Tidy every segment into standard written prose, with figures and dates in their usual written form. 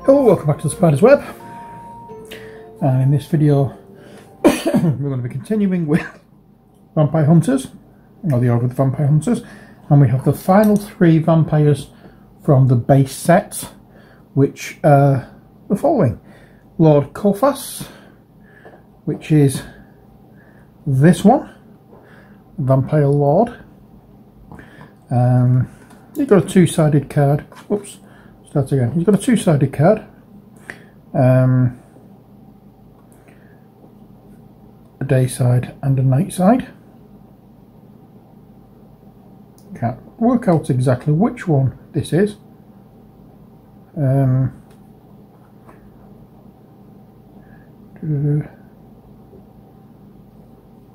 Hello, welcome back to the Spider's Web, and in this video we're going to be continuing with Vampire Hunters, or the Order of the Vampire Hunters, and we have the final 3 vampires from the base set, which are the following: Lord Kophas, which is this one, Vampire Lord. You've got a 2-sided card. Oops. Start again. He's got a 2-sided card, a day side and a night side. Can't work out exactly which one this is.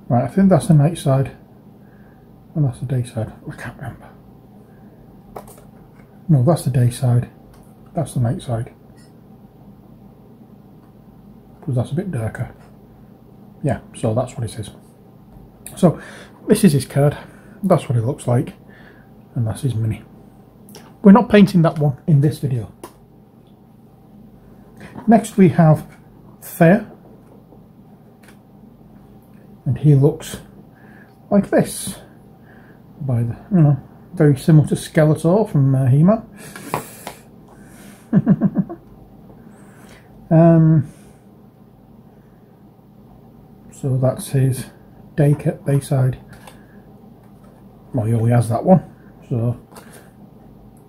Right, I think that's the night side and that's the day side. I can't remember. No, that's the day side. That's the night side, because that's a bit darker. Yeah, so that's what it is. So this is his card, that's what it looks like, and that's his mini. We're not painting that one in this video. Next we have Thayer, and he looks like this, by the, you know, very similar to Skeletor from He-Man. So that's his day side. Well, he only has that one, so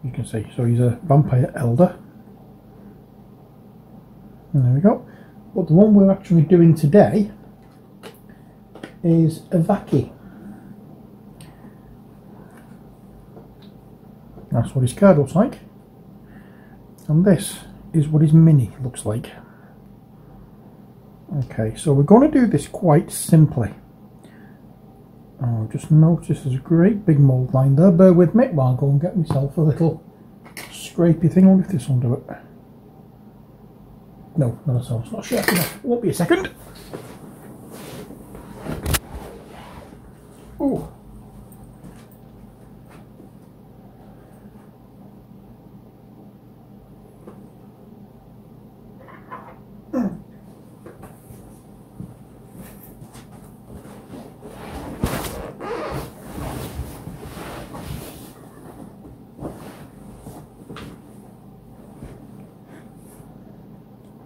you can see. So he's a vampire elder. And there we go. But the one we're actually doing today is Evaki. That's what his card looks like. And this is what his mini looks like. Okay, so we're going to do this quite simply. Oh, just notice there's a great big mould line there. Bear with me while I go and get myself a little scrapey thing. I wonder if this will do it. No, not at all. It's not sharp enough. Won't be a second. Oh.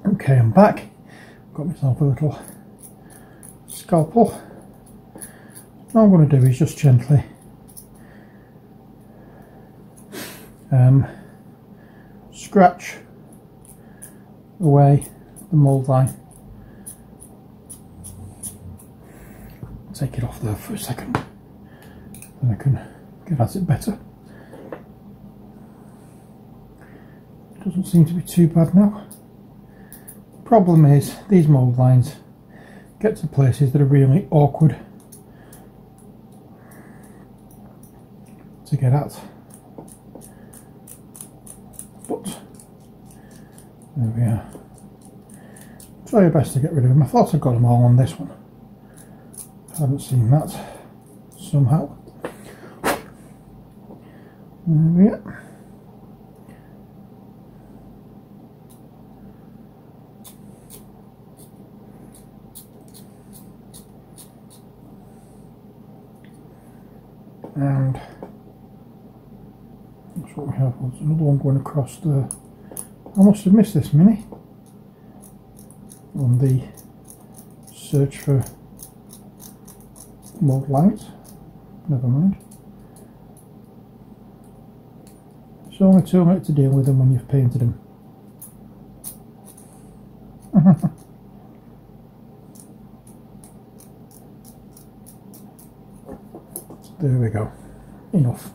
Okay, I'm back. Got myself a little scalpel. What I'm going to do is just gently scratch away the mould line. Take it off there for a second, and I can get at it better. Doesn't seem to be too bad now. Problem is, these mould lines get to places that are really awkward to get at, but there we are. Try your best to get rid of them. I thought I got them all on this one. I haven't seen that somehow. There we are. And that's what we have. There's another one going across there. I must have missed this mini on the search for mould lines. Never mind. It's only too late to deal with them when you've painted them. There we go. Enough.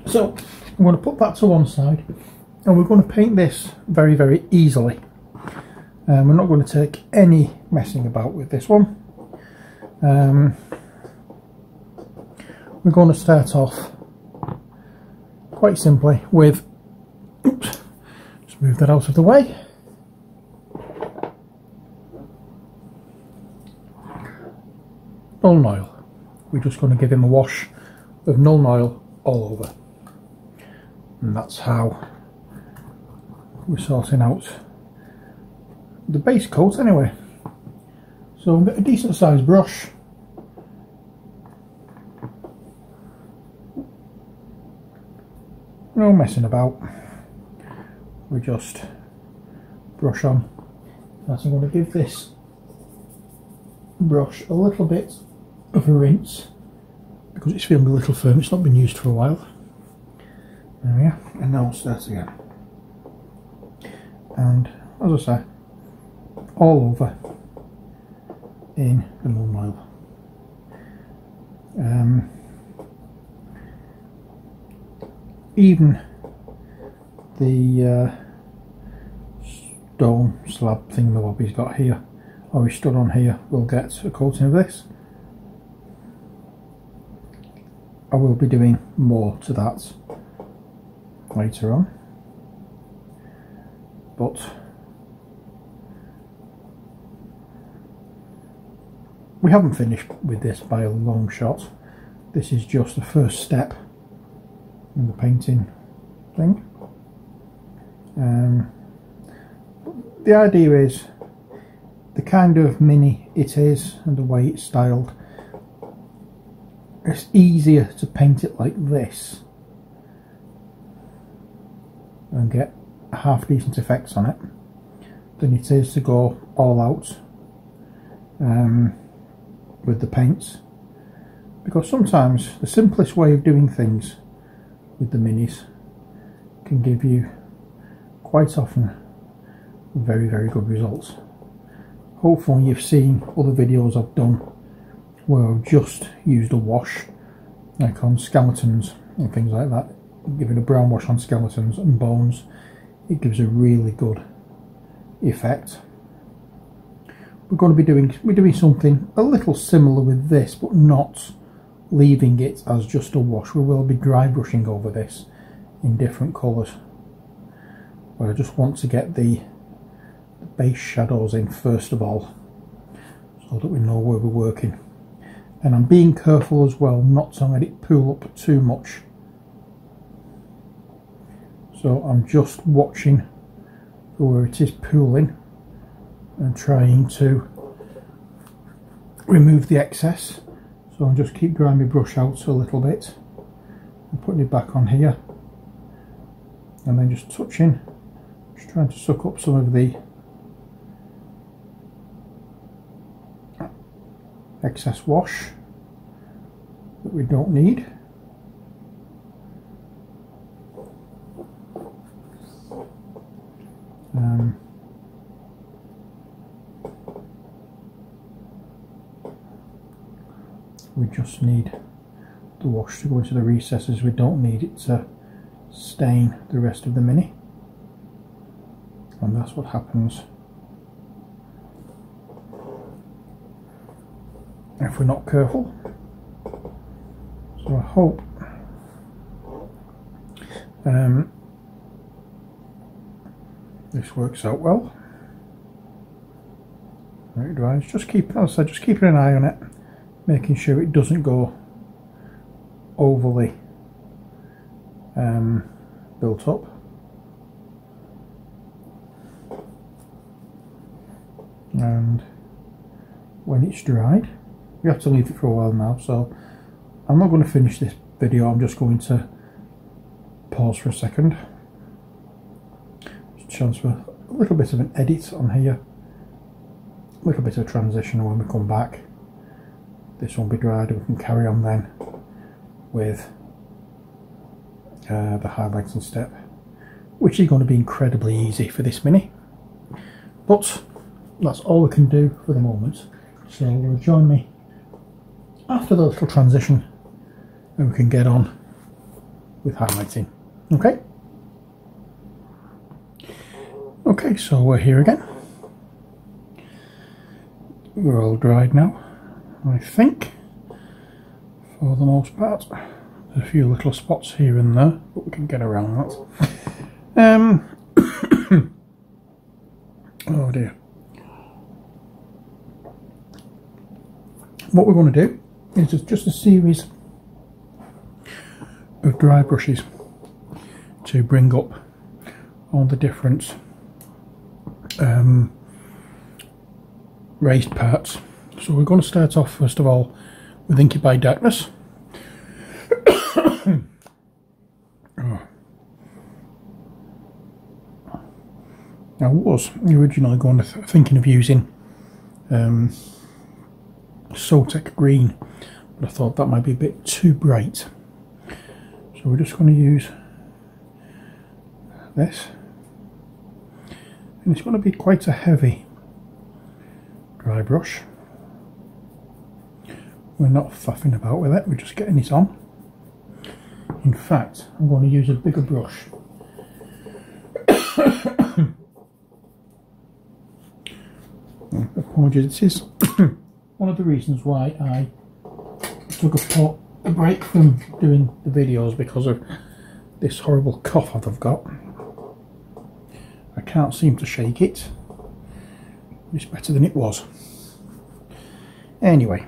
So I'm going to put that to one side, and we're going to paint this very, very easily. We're not going to take any messing about with this one. We're going to start off quite simply with, oops, just move that out of the way. Nuln oil. We're just going to give him a wash of Nuln oil all over, and that's how we're sorting out the base coat anyway. So we've got a decent sized brush. No messing about. We just brush on. Now, so I'm going to give this brush a little bit of a rinse because it's feeling a little firm. It's not been used for a while. There we are. And now we'll start again. And as I say, all over in a little while. Even the stone slab thing the Wobby's got here, or he stood on here, will get a coating of this. I will be doing more to that later on, but we haven't finished with this by a long shot. This is just the first step in the painting thing. The idea is the kind of mini it is and the way it's styled, it's easier to paint it like this and get half decent effects on it than it is to go all out with the paints, because sometimes the simplest way of doing things with the minis can give you quite often very, very good results. Hopefully you've seen other videos I've done where I've just used a wash, like on skeletons and things like that, giving a brown wash on skeletons and bones. It gives a really good effect. We're doing something a little similar with this, but not leaving it as just a wash. We will be dry brushing over this in different colours, but I just want to get the base shadows in first of all, so that we know where we're working. And I'm being careful as well not to let it pool up too much, so I'm just watching for where it is pooling and trying to remove the excess. So I'll just keep drying my brush out a little bit and putting it back on here, and then just touching, just trying to suck up some of the excess wash that we don't need. We just need the wash to go into the recesses. We don't need it to stain the rest of the mini, and that's what happens if we're not careful. So I hope this works out well. Right, dries. Just keeping an eye on it, making sure it doesn't go overly built up. And when it's dried, we have to leave it for a while now, so I'm not going to finish this video. I'm just going to pause for a second, just chance for a little bit of an edit on here, a little bit of transition, and when we come back this won't be dried and we can carry on then with the highlighting step, which is going to be incredibly easy for this mini, but that's all we can do for the moment. So you'll join me after the little transition and we can get on with highlighting. Okay, so we're here again. We're all dried now, I think, for the most part. There's a few little spots here and there, but we can get around that. Oh dear. What we're going to do is just a series of dry brushes to bring up on the different raised parts. So we're going to start off first of all with Inky by Darkness. Oh. I was originally thinking of using Sotek Green, but I thought that might be a bit too bright. So we're just going to use this, and it's going to be quite a heavy dry brush. We're not faffing about with it, we're just getting it on. In fact, I'm going to use a bigger brush. Apologies, this is one of the reasons why I took a break from doing the videos, because of this horrible cough that I've got. I can't seem to shake it. It's better than it was. Anyway,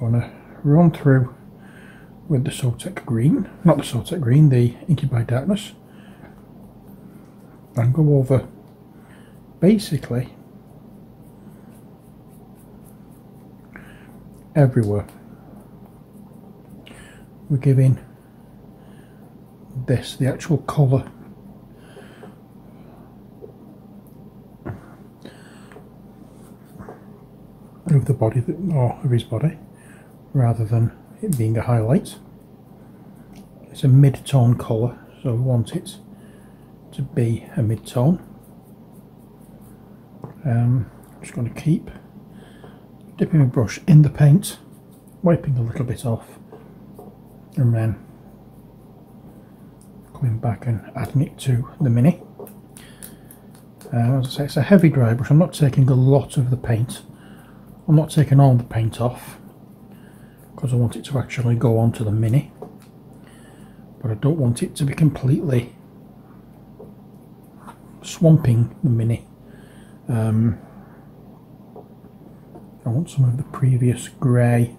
we're going to run through with the Sotek Green, not the Sotek Green, the Inky by Darkness, and go over basically everywhere. We're giving this the actual colour of the body, or of his body, rather than it being a highlight. It's a mid-tone colour, so we want it to be a mid-tone. I'm just going to keep dipping my brush in the paint, wiping a little bit off, and then coming back and adding it to the mini. As I say, it's a heavy dry brush. I'm not taking a lot of the paint. I'm not taking all the paint off because I want it to actually go onto the mini, but I don't want it to be completely swamping the mini. I want some of the previous grey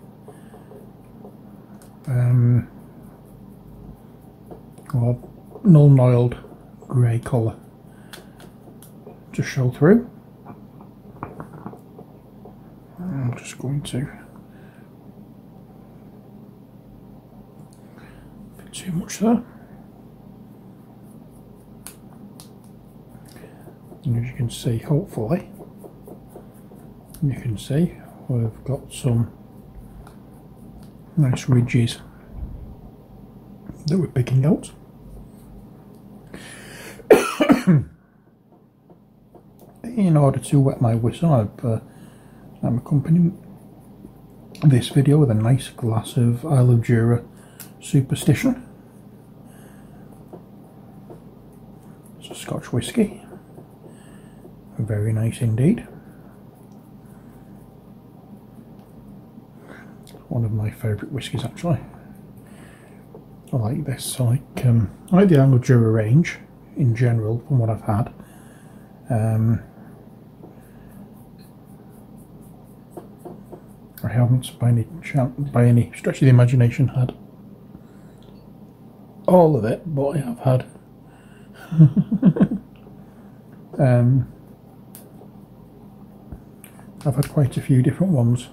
or null-oiled grey colour to show through. I'm just going to put too much there. And as you can see, hopefully, you can see we've got some nice ridges that we're picking out. In order to wet my whistle, I'm accompanying this video with a nice glass of Isle of Jura Superstition. It's a Scotch whisky. Very nice indeed. One of my favourite whiskies, actually. I like this. I like the Isle of Jura range in general, from what I've had. I haven't, by any stretch of the imagination, had all of it, but I have had I've had quite a few different ones,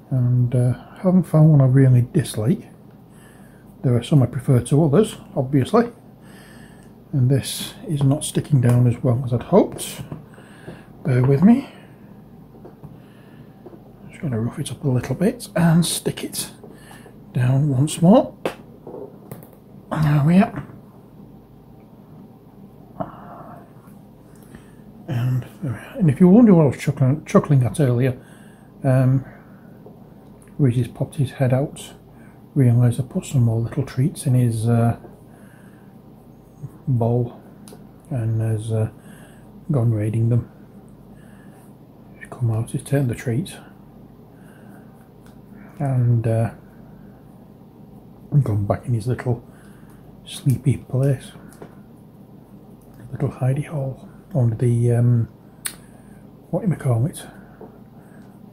and haven't found one I really dislike. There are some I prefer to others, obviously, and this is not sticking down as well as I'd hoped. Bear with me. Just going to rough it up a little bit and stick it down once more. There we are. And if you wonder what I was chuckling at earlier, Reese's popped his head out, realised I put some more little treats in his bowl, and has gone raiding them. He's come out, he's taken the treat, and gone back in his little sleepy place, little hidey hole under the what do you call it?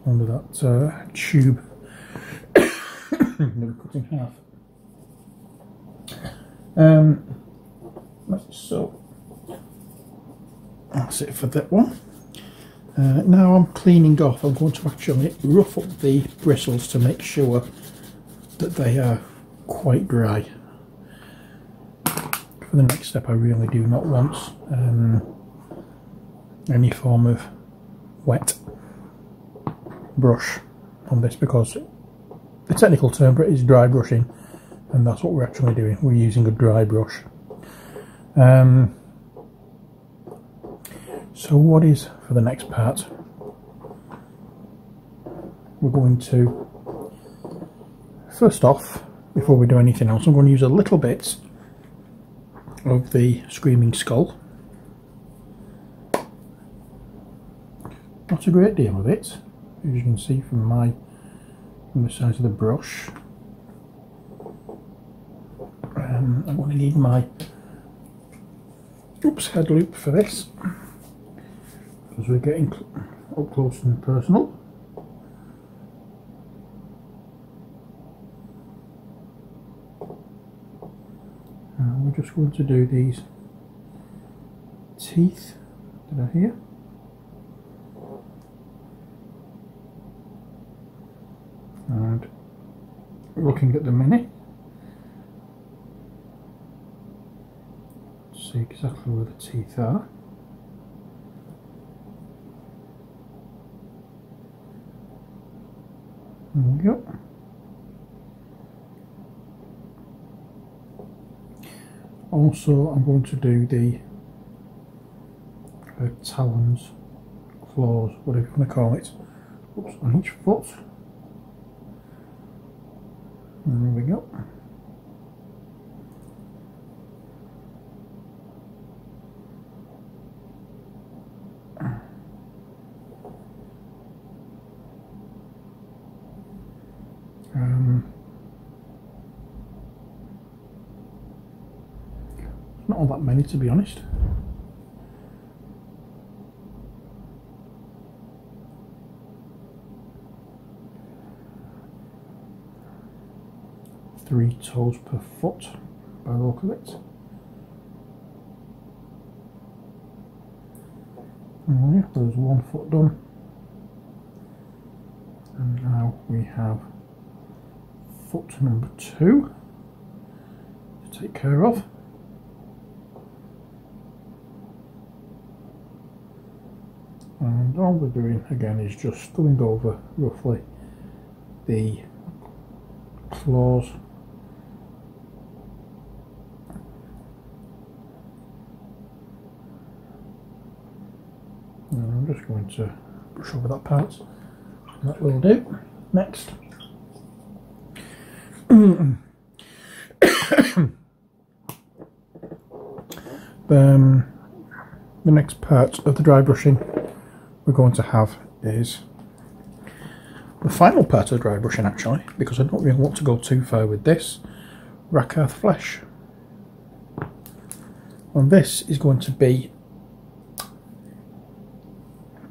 Under that tube that we cut in half. So that's it for that one. Now I'm cleaning off, I'm going to actually rough up the bristles to make sure that they are quite dry. For the next step, I really do not want any form of wet brush on this, because the technical term for it is dry brushing, and that's what we're actually doing. We're using a dry brush. So what is for the next part? We're going to, first off, before we do anything else, I'm going to use a little bit of the Screaming Skull. Not a great deal of it, as you can see from the size of the brush. I'm going to need my head loop for this, because we're getting up close and personal. And we're just going to do these teeth that are here. And looking at the mini, to see exactly where the teeth are. There we go. Also, I'm going to do the talons, claws, whatever you want to call it, on each foot. And there we go. Not all that many, to be honest. Three toes per foot by the look of it. Oh yeah, there's 1 foot done. And now we have foot number 2 to take care of. And all we're doing again is just going over roughly the claws. And I'm just going to brush over that part. That will do. Next. The next part of the dry brushing we're going to have is the final part of dry brushing, actually, because I don't really want to go too far with this. Rakarth flesh. And this is going to be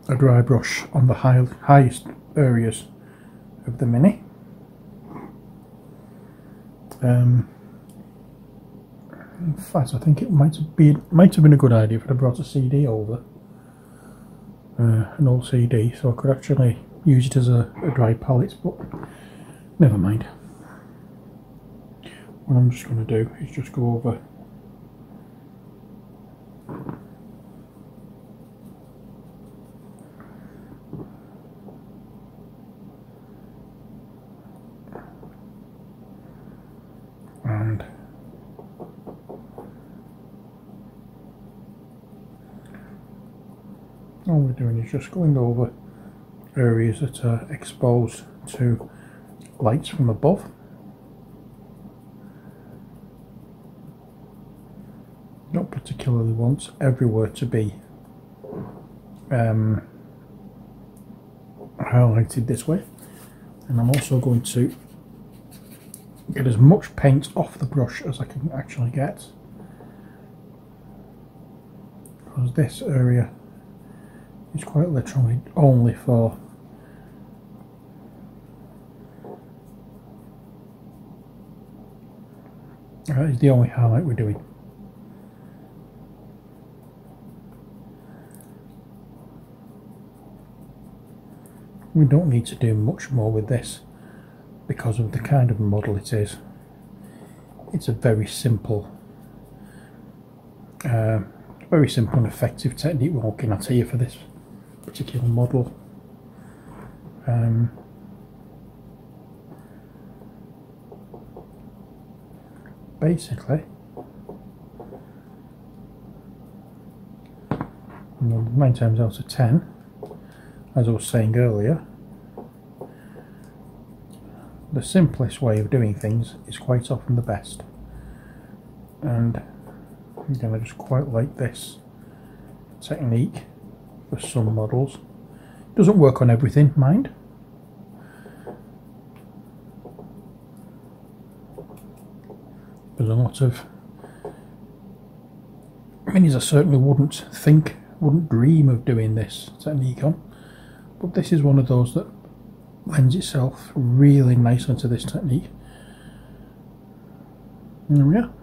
a dry brush on the highest areas of the mini. In fact, I think it might have been a good idea if I'd brought a CD over. An old CD, so I could actually use it as a dry palette, but never mind. What I'm just going to do is just go over and all we're doing is just going over areas that are exposed to lights from above. Don't particularly want everywhere to be highlighted this way, and I'm also going to get as much paint off the brush as I can actually get, because this area is quite literally only for that is the only highlight we're doing. We don't need to do much more with this because of the kind of model it is. It's a very simple and effective technique we're looking at here for this particular model. Basically, 9 times out of 10, as I was saying earlier, the simplest way of doing things is quite often the best. And again, I just quite like this technique for some models. Doesn't work on everything, mind. There's a lot of minis I certainly wouldn't dream of doing this technique on, but this is one of those that lends itself really nicely to this technique. There we are.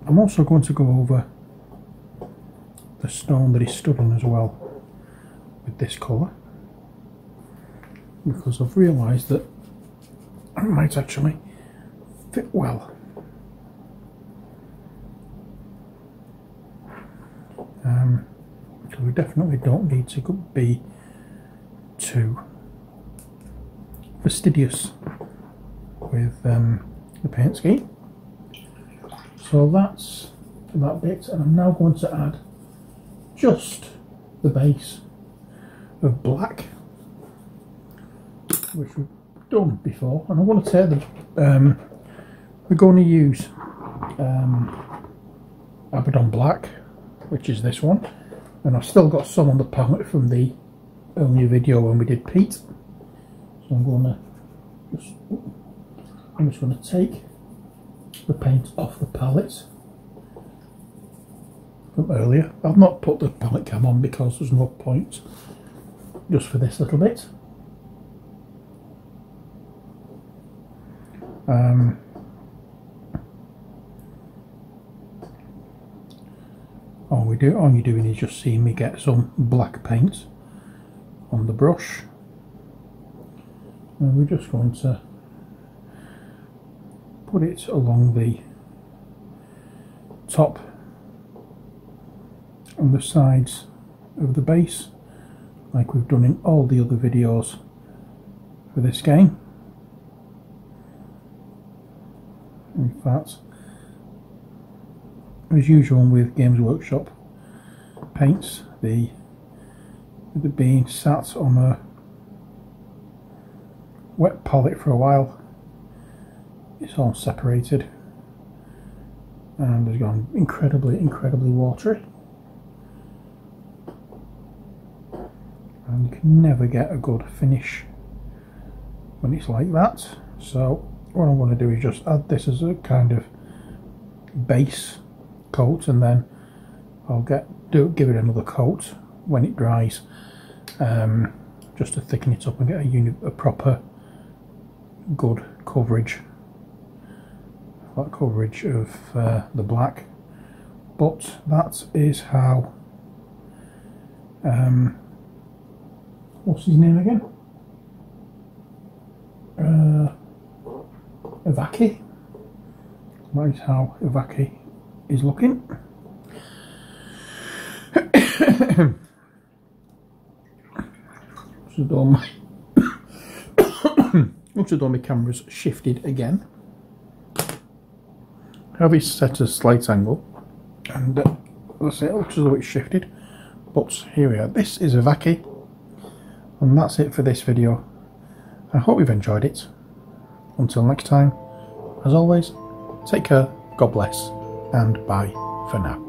I'm also going to go over the stone that he's stood on as well with this colour, because I've realised that it might actually fit well. So we definitely don't need to be too fastidious with the paint scheme. So that's that bit, and I'm now going to add just the base of black, which we've done before, and I want to tear them. We're going to use Abaddon Black, which is this one, and I've still got some on the palette from the earlier video when we did peat. So I'm just going to take the paint off the palette from earlier. I've not put the palette cam on because there's no point, just for this little bit. All you're doing is just seeing me get some black paint on the brush, and we're just going to put it along the top and the sides of the base, like we've done in all the other videos for this game. In fact, as usual with Games Workshop paints, the being sat on a wet palette for a while, it's all separated and has gone incredibly watery, and you can never get a good finish when it's like that. So what I'm going to do is just add this as a kind of base coat, and then I'll give it another coat when it dries, just to thicken it up and get a proper good coverage, flat coverage of the black. But that is how what's his name again? Evaki. That is how Evaki is looking. Although my camera's shifted again. Have it set a slight angle, and let's say it looks as though it's shifted, but here we are. This is Evaki, and that's it for this video. I hope you've enjoyed it. Until next time, as always, take care, God bless, and bye for now.